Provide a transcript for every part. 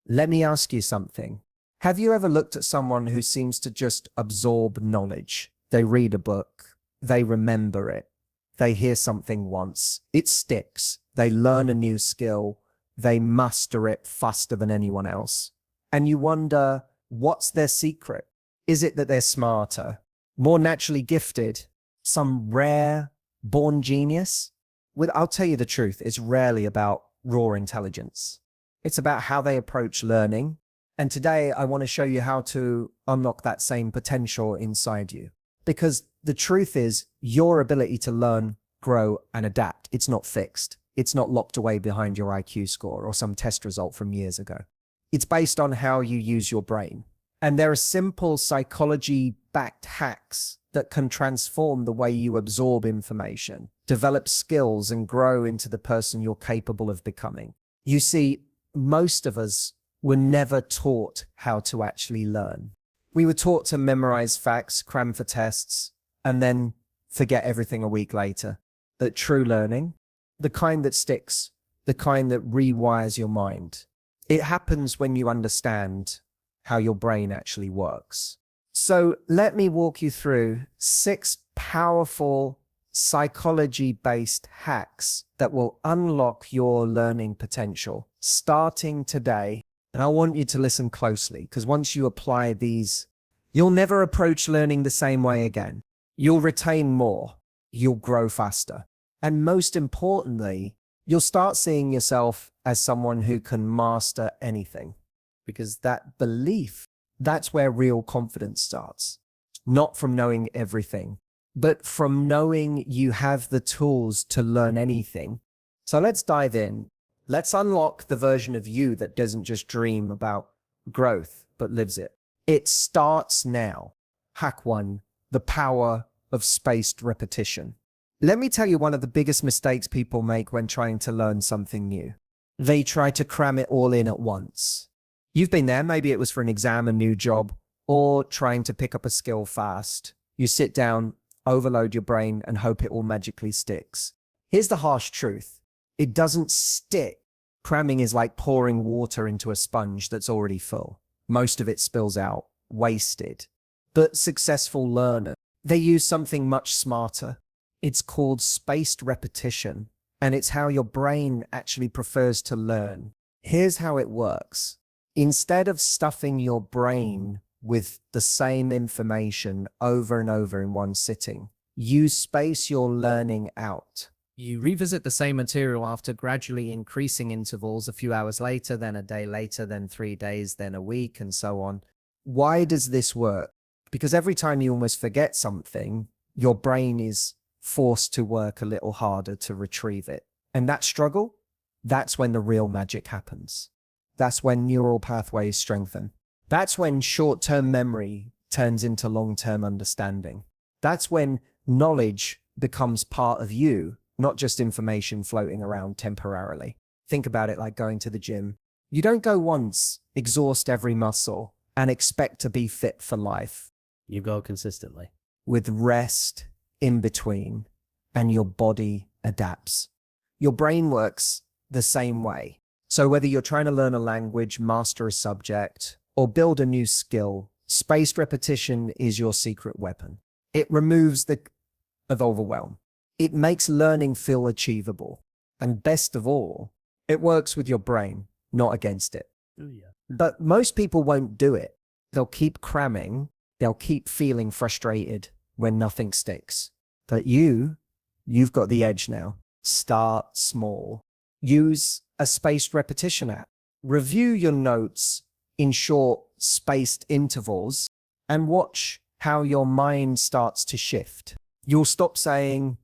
Let me ask you something. Have you ever looked at someone who seems to just absorb knowledge? They read a book, they remember it, they hear something once, it sticks, they learn a new skill, they master it faster than anyone else. And you wonder, what's their secret? Is it that they're smarter, more naturally gifted, some rare born genius? I'll tell you the truth, it's rarely about raw intelligence. It's about how they approach learning. And today I want to show you how to unlock that same potential inside you. Because the truth is, your ability to learn, grow, and adapt, it's not fixed. It's not locked away behind your IQ score or some test result from years ago. It's based on how you use your brain. And there are simple psychology-backed hacks that can transform the way you absorb information, develop skills, and grow into the person you're capable of becoming. You see, most of us were never taught how to actually learn. We were taught to memorize facts, cram for tests, and then forget everything a week later. That true learning, the kind that sticks, the kind that rewires your mind, it happens when you understand how your brain actually works. So let me walk you through 6 powerful psychology-based hacks that will unlock your learning potential starting today. And I want you to listen closely, because once you apply these, you'll never approach learning the same way again. You'll retain more, you'll grow faster. And most importantly, you'll start seeing yourself as someone who can master anything. Because that belief, that's where real confidence starts. Not from knowing everything, but from knowing you have the tools to learn anything. So let's dive in. Let's unlock the version of you that doesn't just dream about growth, but lives it. It starts now. Hack 1, the power of spaced repetition. Let me tell you one of the biggest mistakes people make when trying to learn something new. They try to cram it all in at once. You've been there, maybe it was for an exam, a new job, or trying to pick up a skill fast. You sit down, overload your brain, and hope it all magically sticks. Here's the harsh truth. It doesn't stick. Cramming is like pouring water into a sponge that's already full. Most of it spills out, wasted. But successful learners, they use something much smarter. It's called spaced repetition, and it's how your brain actually prefers to learn. Here's how it works. Instead of stuffing your brain with the same information over and over in one sitting, you space your learning out. You revisit the same material after gradually increasing intervals, a few hours later, then a day later, then 3 days, then a week, and so on. Why does this work? Because every time you almost forget something, your brain is forced to work a little harder to retrieve it. And that struggle, that's when the real magic happens. That's when neural pathways strengthen. That's when short-term memory turns into long-term understanding. That's when knowledge becomes part of you, not just information floating around temporarily. Think about it like going to the gym. You don't go once, exhaust every muscle, and expect to be fit for life. You go consistently. With rest in between, and your body adapts. Your brain works the same way. So whether you're trying to learn a language, master a subject, or build a new skill, spaced repetition is your secret weapon. It removes the overwhelm. It makes learning feel achievable. And best of all, it works with your brain, not against it. Oh, yeah. But most people won't do it. They'll keep cramming. They'll keep feeling frustrated when nothing sticks. But you've got the edge now. Start small. Use a spaced repetition app. Review your notes in short, spaced intervals and watch how your mind starts to shift. You'll stop saying,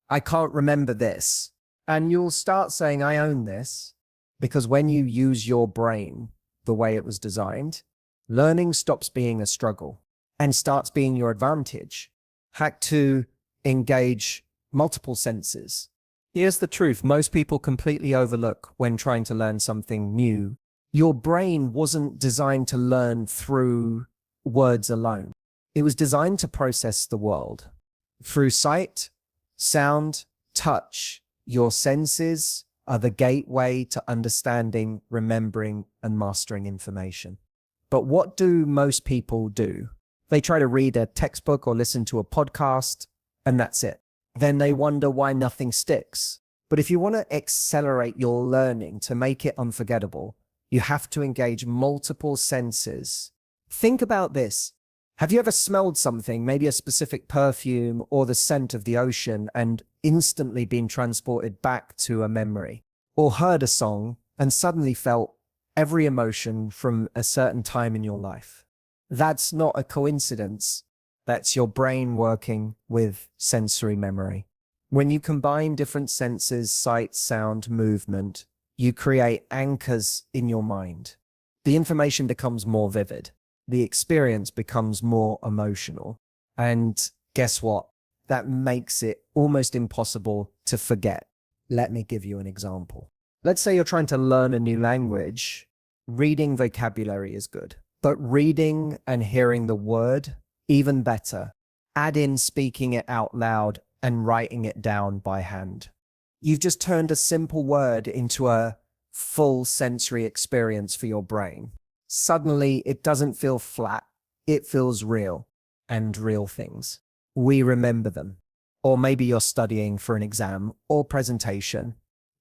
I can't remember this. And you'll start saying, I own this. Because when you use your brain the way it was designed, learning stops being a struggle and starts being your advantage. Hack 2, engage multiple senses. Here's the truth most people completely overlook when trying to learn something new. Your brain wasn't designed to learn through words alone. It was designed to process the world through sight, sound, touch. Your senses are the gateway to understanding, remembering, and mastering information. But what do most people do? They try to read a textbook or listen to a podcast, and that's it. Then they wonder why nothing sticks. But if you want to accelerate your learning to make it unforgettable, you have to engage multiple senses. Think about this. Have you ever smelled something, maybe a specific perfume or the scent of the ocean, and instantly been transported back to a memory? Or heard a song and suddenly felt every emotion from a certain time in your life? That's not a coincidence. That's your brain working with sensory memory. When you combine different senses, sight, sound, movement, you create anchors in your mind. The information becomes more vivid. The experience becomes more emotional. And guess what? That makes it almost impossible to forget. Let me give you an example. Let's say you're trying to learn a new language. Reading vocabulary is good, but reading and hearing the word, even better. Add in speaking it out loud and writing it down by hand. You've just turned a simple word into a full sensory experience for your brain. Suddenly, it doesn't feel flat. It feels real, and real things. We remember them. Or maybe you're studying for an exam or presentation.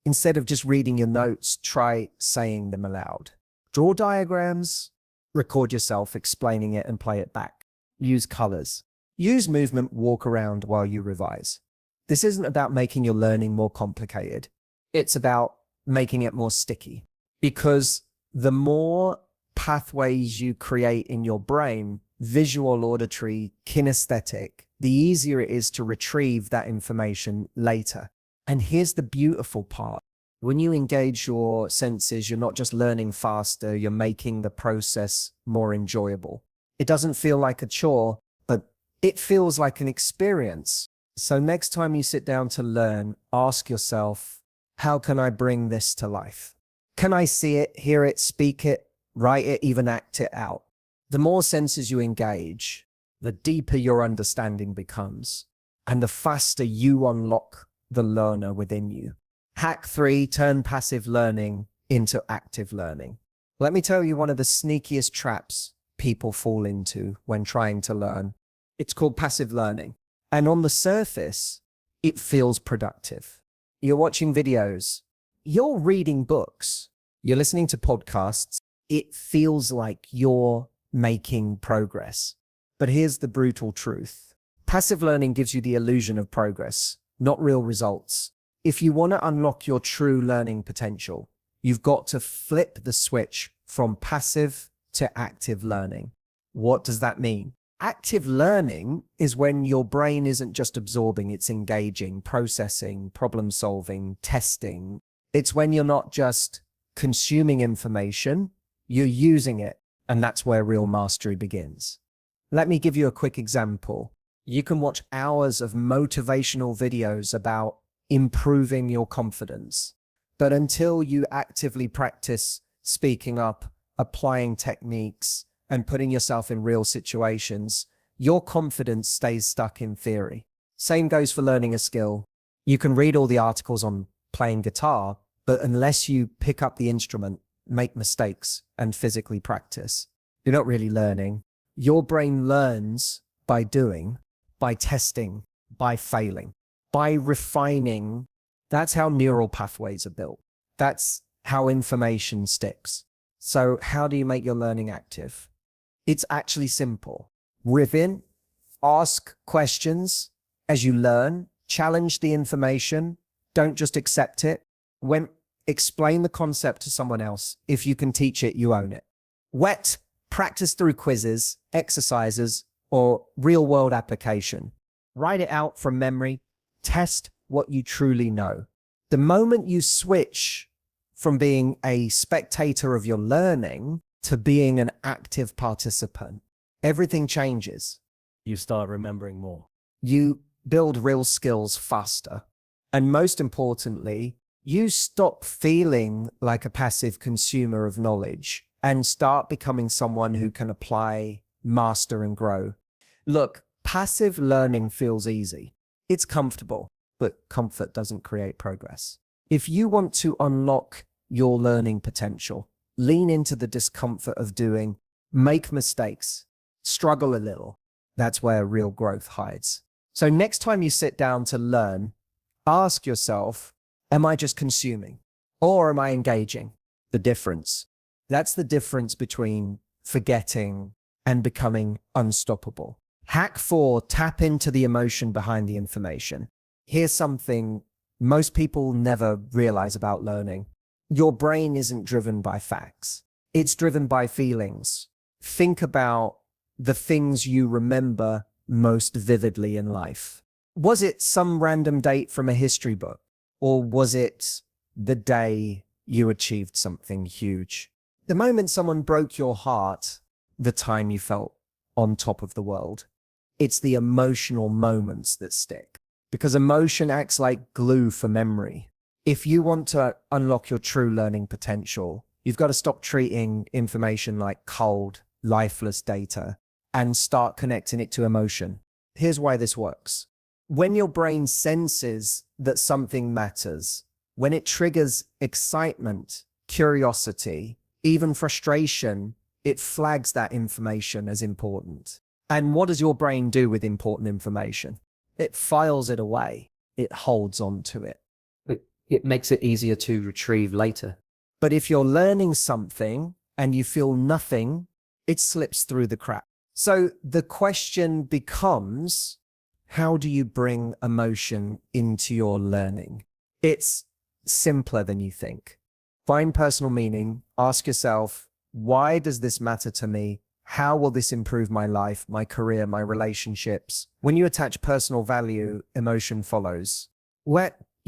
Instead of just reading your notes, try saying them aloud. Draw diagrams, record yourself explaining it and play it back. Use colors. Use movement, walk around while you revise. This isn't about making your learning more complicated. It's about making it more sticky. Because the more pathways you create in your brain, visual, auditory, kinesthetic, the easier it is to retrieve that information later. And here's the beautiful part. When you engage your senses, you're not just learning faster, you're making the process more enjoyable. It doesn't feel like a chore, but it feels like an experience. So next time you sit down to learn, ask yourself, how can I bring this to life? Can I see it, hear it, speak it, write it, even act it out? The more senses you engage, the deeper your understanding becomes, and the faster you unlock the learner within you. Hack 3, turn passive learning into active learning. Let me tell you one of the sneakiest traps people fall into when trying to learn. It's called passive learning. And on the surface, it feels productive. You're watching videos, you're reading books, you're listening to podcasts. It feels like you're making progress. But here's the brutal truth. Passive learning gives you the illusion of progress, not real results. If you want to unlock your true learning potential, you've got to flip the switch from passive to active learning. What does that mean? Active learning is when your brain isn't just absorbing, it's engaging, processing, problem solving, testing. It's when you're not just consuming information, you're using it, and that's where real mastery begins. Let me give you a quick example. You can watch hours of motivational videos about improving your confidence, but until you actively practice speaking up, applying techniques, and putting yourself in real situations, your confidence stays stuck in theory. Same goes for learning a skill. You can read all the articles on playing guitar, but unless you pick up the instrument, make mistakes, and physically practice, you're not really learning. Your brain learns by doing, by testing, by failing, by refining. That's how neural pathways are built. That's how information sticks. So how do you make your learning active? It's actually simple. Within, ask questions as you learn, challenge the information, don't just accept it. Explain the concept to someone else. If you can teach it, you own it. Wet, practice through quizzes, exercises, or real-world application. Write it out from memory. Test what you truly know. The moment you switch from being a spectator of your learning to being an active participant, everything changes. You start remembering more. You build real skills faster. And most importantly, you stop feeling like a passive consumer of knowledge and start becoming someone who can apply, master, and grow. Look, passive learning feels easy. It's comfortable, but comfort doesn't create progress. If you want to unlock your learning potential, lean into the discomfort of doing, make mistakes, struggle a little. That's where real growth hides. So next time you sit down to learn, ask yourself, am I just consuming or am I engaging? The difference. That's the difference between forgetting and becoming unstoppable. Hack 4, tap into the emotion behind the information. Here's something most people never realize about learning. Your brain isn't driven by facts. It's driven by feelings. Think about the things you remember most vividly in life. Was it some random date from a history book? Or was it the day you achieved something huge? The moment someone broke your heart, the time you felt on top of the world. It's the emotional moments that stick, because emotion acts like glue for memory. If you want to unlock your true learning potential, you've got to stop treating information like cold, lifeless data and start connecting it to emotion. Here's why this works. When your brain senses that something matters, when it triggers excitement, curiosity, even frustration, it flags that information as important. And what does your brain do with important information? It files it away. It holds on to it. It makes it easier to retrieve later. But if you're learning something and you feel nothing, it slips through the cracks. So the question becomes, how do you bring emotion into your learning? It's simpler than you think. Find personal meaning. Ask yourself, why does this matter to me? How will this improve my life, my career, my relationships? When you attach personal value, emotion follows.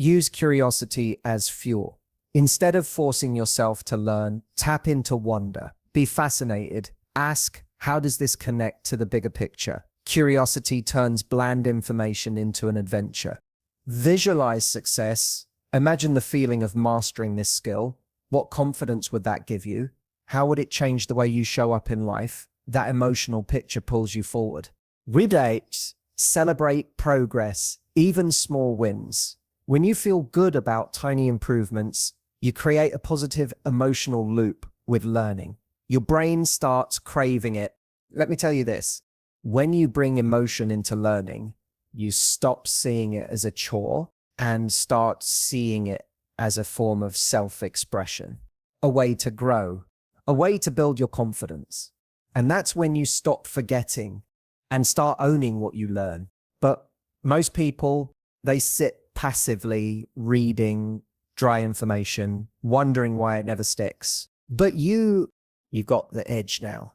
Use curiosity as fuel. Instead of forcing yourself to learn, tap into wonder. Be fascinated. Ask, how does this connect to the bigger picture? Curiosity turns bland information into an adventure. Visualize success. Imagine the feeling of mastering this skill. What confidence would that give you? How would it change the way you show up in life? That emotional picture pulls you forward. Relate, celebrate progress, even small wins. When you feel good about tiny improvements, you create a positive emotional loop with learning. Your brain starts craving it. Let me tell you this, when you bring emotion into learning, you stop seeing it as a chore and start seeing it as a form of self-expression, a way to grow, a way to build your confidence. And that's when you stop forgetting and start owning what you learn. But most people, they sit passively reading dry information, wondering why it never sticks. But you've got the edge now,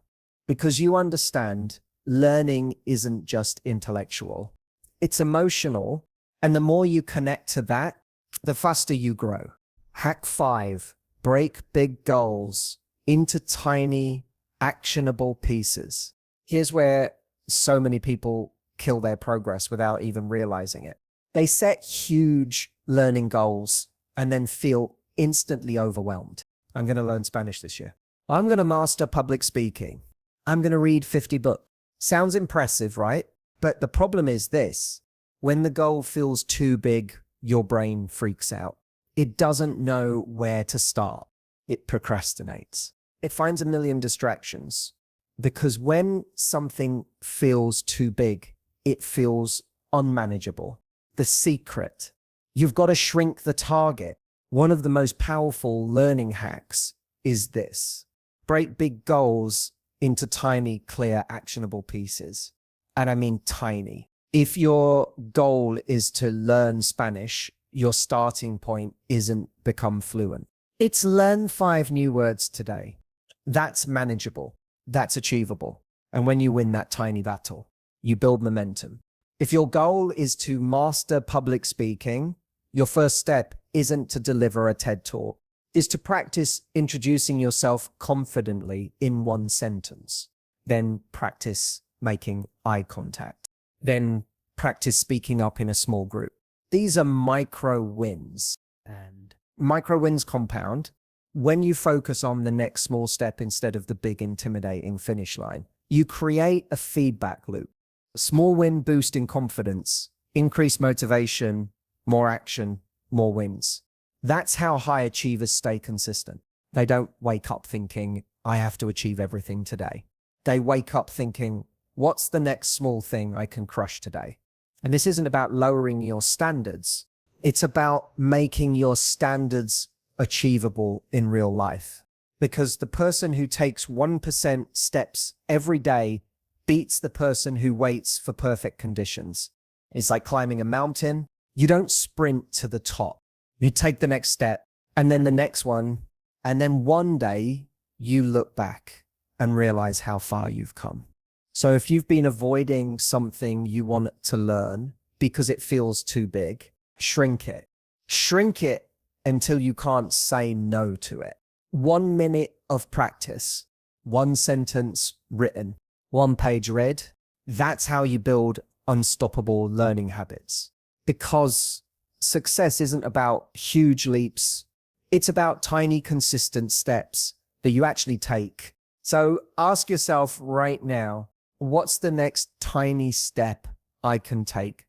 because you understand learning isn't just intellectual, it's emotional. And the more you connect to that, the faster you grow. Hack 5, break big goals into tiny, actionable pieces. Here's where so many people kill their progress without even realizing it. They set huge learning goals and then feel instantly overwhelmed. I'm going to learn Spanish this year. I'm going to master public speaking. I'm going to read 50 books. Sounds impressive, right? But the problem is this. When the goal feels too big, your brain freaks out. It doesn't know where to start. It procrastinates. It finds a million distractions. Because when something feels too big, it feels unmanageable. The secret. You've got to shrink the target. One of the most powerful learning hacks is this. Break big goals into tiny, clear, actionable pieces. And I mean tiny. If your goal is to learn Spanish, your starting point isn't become fluent. It's learn 5 new words today. That's manageable. That's achievable. And when you win that tiny battle, you build momentum. If your goal is to master public speaking, your first step isn't to deliver a TED talk, is to practice introducing yourself confidently in one sentence. Then practice making eye contact. Then practice speaking up in a small group. These are micro wins, and micro wins compound. When you focus on the next small step instead of the big intimidating finish line, you create a feedback loop. A small win boost in confidence, increased motivation, more action, more wins. That's how high achievers stay consistent. They don't wake up thinking, I have to achieve everything today. They wake up thinking, what's the next small thing I can crush today? And this isn't about lowering your standards. It's about making your standards achievable in real life. Because the person who takes 1% steps every day beats the person who waits for perfect conditions. It's like climbing a mountain. You don't sprint to the top. You take the next step and then the next one. And then one day you look back and realize how far you've come. So if you've been avoiding something you want to learn because it feels too big, shrink it. Shrink it until you can't say no to it. 1 minute of practice, 1 sentence written, 1 page read. That's how you build unstoppable learning habits. Because success isn't about huge leaps. It's about tiny, consistent steps that you actually take. So ask yourself right now, what's the next tiny step I can take?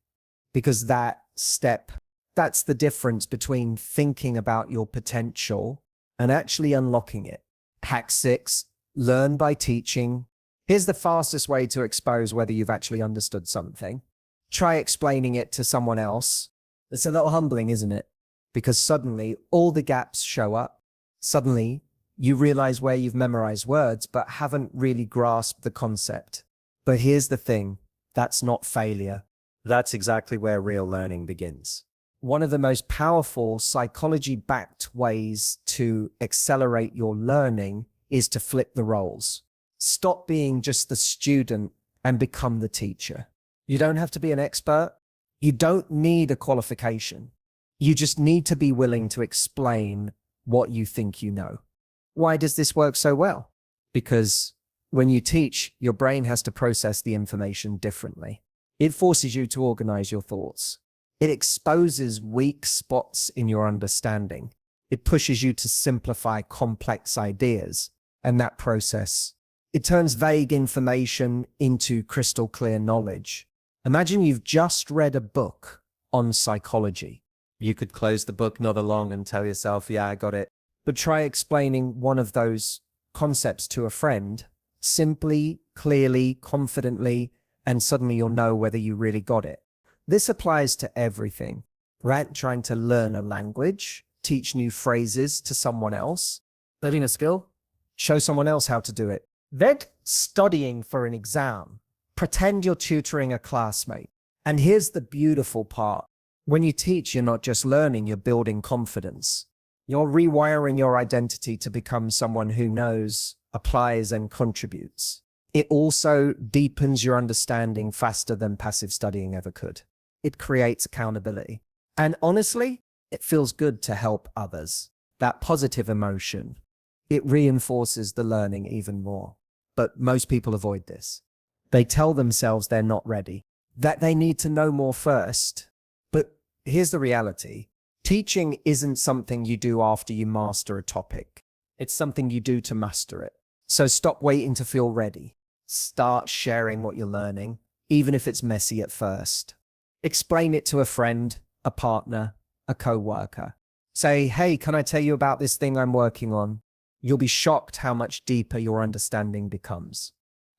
Because that step, that's the difference between thinking about your potential and actually unlocking it. Hack 6, learn by teaching. Here's the fastest way to expose whether you've actually understood something. Try explaining it to someone else. It's a little humbling, isn't it? Because suddenly all the gaps show up. Suddenly you realize where you've memorized words but haven't really grasped the concept. But here's the thing, that's not failure. That's exactly where real learning begins. One of the most powerful psychology-backed ways to accelerate your learning is to flip the roles. Stop being just the student and become the teacher. You don't have to be an expert. You don't need a qualification. You just need to be willing to explain what you think you know. Why does this work so well? Because when you teach, your brain has to process the information differently. It forces you to organize your thoughts. It exposes weak spots in your understanding. It pushes you to simplify complex ideas. And that process, it turns vague information into crystal clear knowledge. Imagine you've just read a book on psychology. You could close the book, nod along and tell yourself, yeah, I got it. But try explaining one of those concepts to a friend simply, clearly, confidently, and suddenly you'll know whether you really got it. This applies to everything, right? Trying to learn a language, teach new phrases to someone else, learning a skill, show someone else how to do it. Then studying for an exam, pretend you're tutoring a classmate. And here's the beautiful part. When you teach, you're not just learning, you're building confidence. You're rewiring your identity to become someone who knows, applies, and contributes. It also deepens your understanding faster than passive studying ever could. It creates accountability. And honestly, it feels good to help others. That positive emotion, it reinforces the learning even more. But most people avoid this. They tell themselves they're not ready, that they need to know more first. But here's the reality. Teaching isn't something you do after you master a topic. It's something you do to master it. So stop waiting to feel ready. Start sharing what you're learning, even if it's messy at first. Explain it to a friend, a partner, a coworker. Say, hey, can I tell you about this thing I'm working on? You'll be shocked how much deeper your understanding becomes.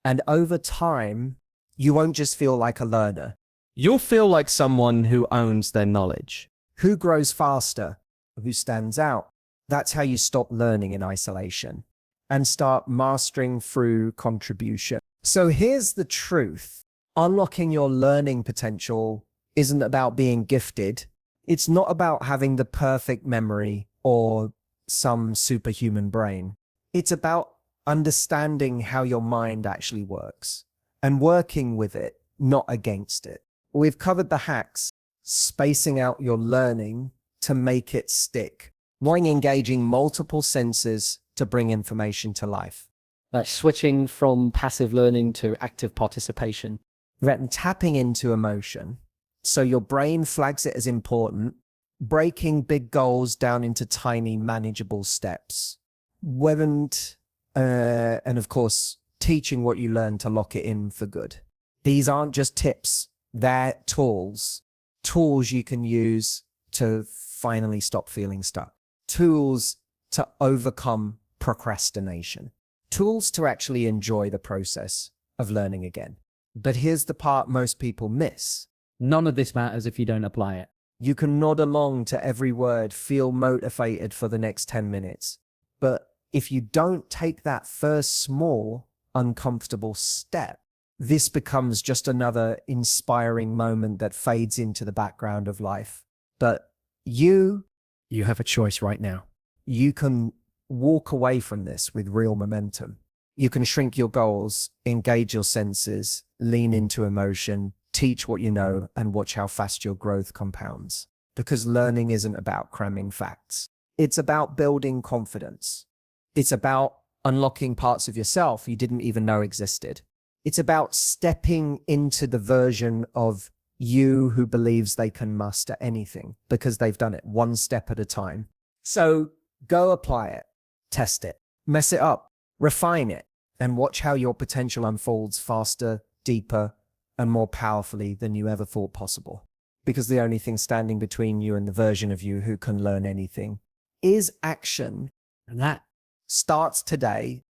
And over time, you won't just feel like a learner. You'll feel like someone who owns their knowledge. Who grows faster? Who stands out? That's how you stop learning in isolation and start mastering through contribution. So here's the truth. Unlocking your learning potential isn't about being gifted. It's not about having the perfect memory or some superhuman brain. It's about understanding how your mind actually works and working with it, not against it. We've covered the hacks, spacing out your learning to make it stick, while engaging multiple senses to bring information to life. Like switching from passive learning to active participation. Then tapping into emotion. So your brain flags it as important, breaking big goals down into tiny, manageable steps. And of course, teaching what you learn to lock it in for good. These aren't just tips, they're tools you can use to finally stop feeling stuck. tools to overcome procrastination, tools to actually enjoy the process of learning again. But here's the part most people miss. None of this matters if you don't apply it. You can nod along to every word, feel motivated for the next 10 minutes. But if you don't take that first small, uncomfortable step, this becomes just another inspiring moment that fades into the background of life. But you have a choice right now. You can walk away from this with real momentum. You can shrink your goals, engage your senses, lean into emotion, teach what you know, and watch how fast your growth compounds. Because learning isn't about cramming facts. It's about building confidence. It's about unlocking parts of yourself you didn't even know existed. It's about stepping into the version of you who believes they can master anything because they've done it one step at a time. So go apply it, test it, mess it up, refine it, and watch how your potential unfolds faster, deeper, and more powerfully than you ever thought possible. Because the only thing standing between you and the version of you who can learn anything is action. And that starts today